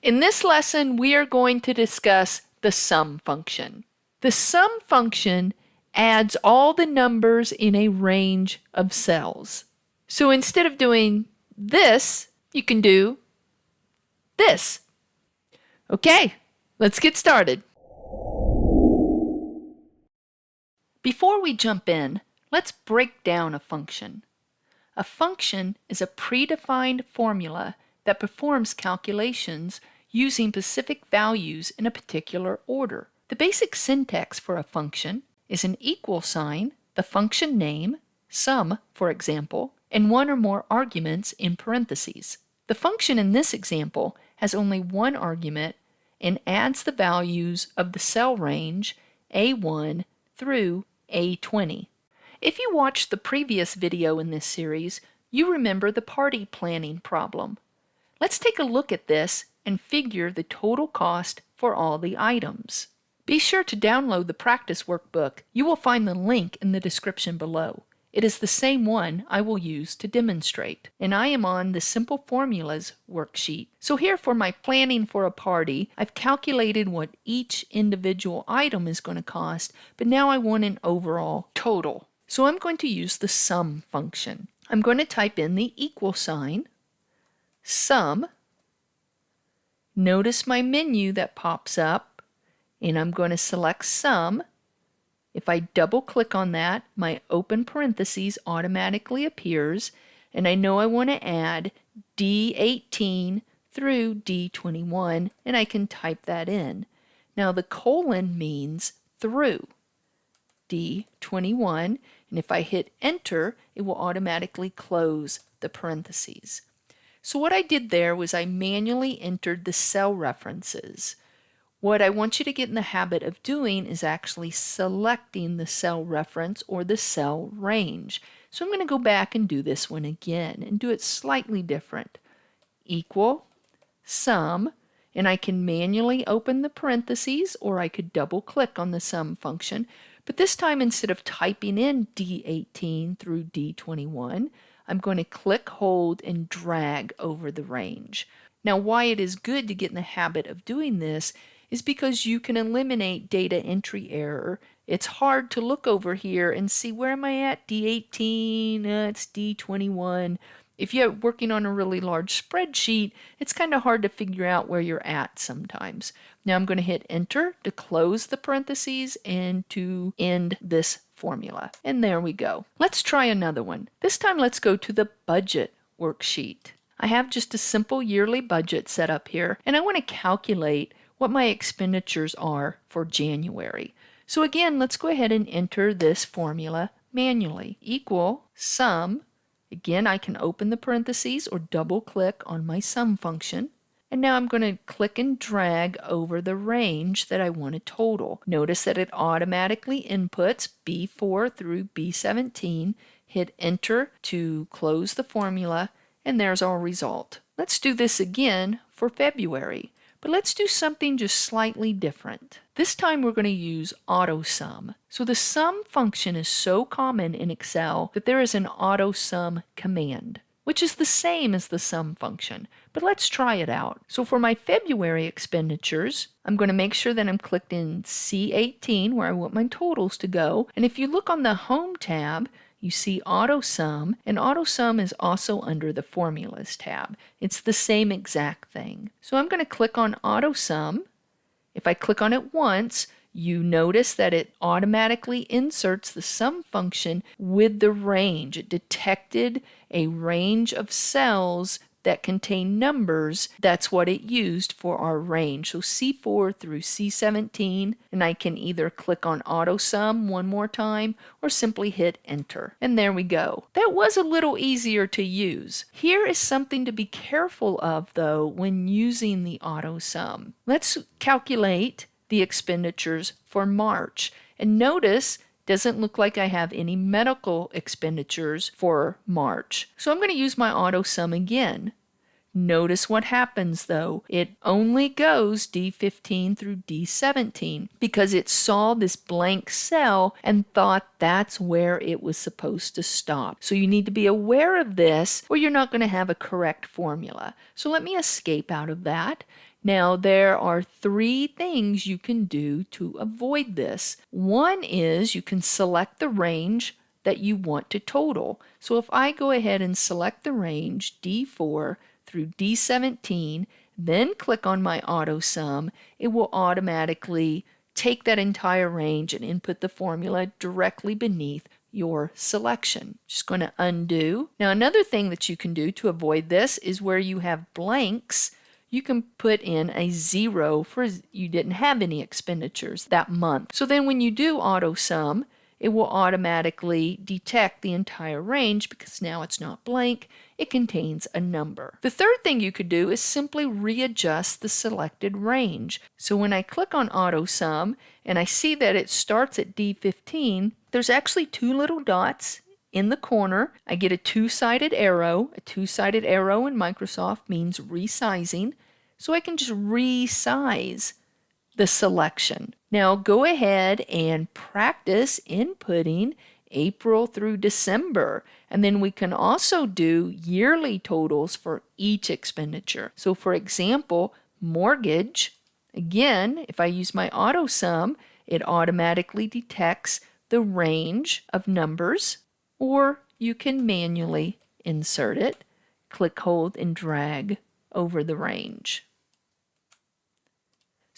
In this lesson, we are going to discuss the sum function. The sum function adds all the numbers in a range of cells. So instead of doing this, you can do this. Okay, let's get started. Before we jump in, let's break down a function. A function is a predefined formula that performs calculations using specific values in a particular order. The basic syntax for a function is an equal sign, the function name, sum, for example, and one or more arguments in parentheses. The function in this example has only one argument and adds the values of the cell range A1 through A20. If you watched the previous video in this series, you remember the party planning problem. Let's take a look at this and figure the total cost for all the items. Be sure to download the practice workbook. You will find the link in the description below. It is the same one I will use to demonstrate, and I am on the Simple Formulas worksheet. So here for my planning for a party, I've calculated what each individual item is going to cost, but now I want an overall total. So I'm going to use the sum function. I'm going to type in the equal sign, sum. Notice my menu that pops up, and I'm going to select sum. If I double click on that, my open parentheses automatically appears, and I know I want to add D18 through D21, and I can type that in. Now the colon means through D21, and if I hit enter, it will automatically close the parentheses. So what I did there was I manually entered the cell references. What I want you to get in the habit of doing is actually selecting the cell reference or the cell range. So I'm going to go back and do this one again and do it slightly different. Equal, sum, and I can manually open the parentheses or I could double click on the sum function. But this time instead of typing in D18 through D21, I'm going to click, hold, and drag over the range. Now why it is good to get in the habit of doing this is because you can eliminate data entry error. It's hard to look over here and see where am I at, D18, it's D21. If you're working on a really large spreadsheet, it's kind of hard to figure out where you're at sometimes. Now I'm going to hit enter to close the parentheses and to end this formula. And there we go. Let's try another one. This time let's go to the budget worksheet. I have just a simple yearly budget set up here, and I want to calculate what my expenditures are for January. So again, let's go ahead and enter this formula manually. Equal sum. Again, I can open the parentheses or double click on my sum function. And now I'm going to click and drag over the range that I want to total. Notice that it automatically inputs B4 through B17. Hit enter to close the formula, and there's our result. Let's do this again for February. But let's do something just slightly different. This time we're going to use AutoSUM. So the sum function is so common in Excel that there is an AutoSUM command, which is the same as the sum function. But let's try it out. So for my February expenditures, I'm going to make sure that I'm clicked in C18 where I want my totals to go. And if you look on the Home tab, you see AutoSUM, and AutoSUM is also under the Formulas tab. It's the same exact thing. So I'm going to click on AutoSUM. If I click on it once, you notice that it automatically inserts the sum function with the range. It detected a range of cells that contain numbers. That's what it used for our range. So C4 through C17, and I can either click on AutoSUM one more time or simply hit enter. And there we go. That was a little easier to use. Here is something to be careful of though when using the AutoSUM. Let's calculate the expenditures for March. And notice doesn't look like I have any medical expenditures for March. So I'm going to use my AutoSUM again. Notice what happens though. It only goes D15 through D17 because it saw this blank cell and thought that's where it was supposed to stop. So you need to be aware of this or you're not going to have a correct formula. So let me escape out of that. Now, there are three things you can do to avoid this. One is you can select the range that you want to total. So if I go ahead and select the range D4 through D17, then click on my AutoSUM, it will automatically take that entire range and input the formula directly beneath your selection. Just going to undo. Now, another thing that you can do to avoid this is where you have blanks, you can put in a 0 for you didn't have any expenditures that month. So then when you do AutoSUM, it will automatically detect the entire range because now it's not blank, it contains a number. The third thing you could do is simply readjust the selected range. So when I click on AutoSUM and I see that it starts at D15, there's actually two little dots in the corner. I get a two-sided arrow. A two-sided arrow in Microsoft means resizing. So I can just resize the selection. Now go ahead and practice inputting April through December. And then we can also do yearly totals for each expenditure. So for example, mortgage, again, if I use my AutoSUM, it automatically detects the range of numbers, or you can manually insert it. Click, hold, and drag over the range.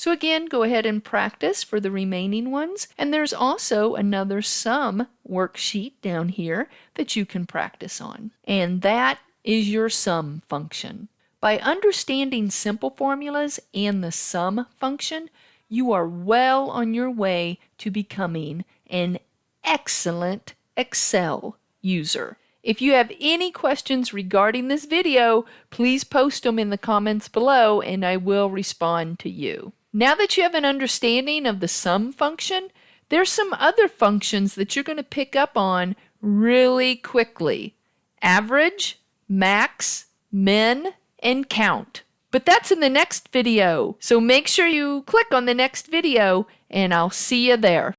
So again, go ahead and practice for the remaining ones. And there's also another sum worksheet down here that you can practice on. And that is your sum function. By understanding simple formulas and the sum function, you are well on your way to becoming an excellent Excel user. If you have any questions regarding this video, please post them in the comments below and I will respond to you. Now that you have an understanding of the sum function, there's some other functions that you're going to pick up on really quickly. Average, max, min, and count. But that's in the next video, so make sure you click on the next video and I'll see you there.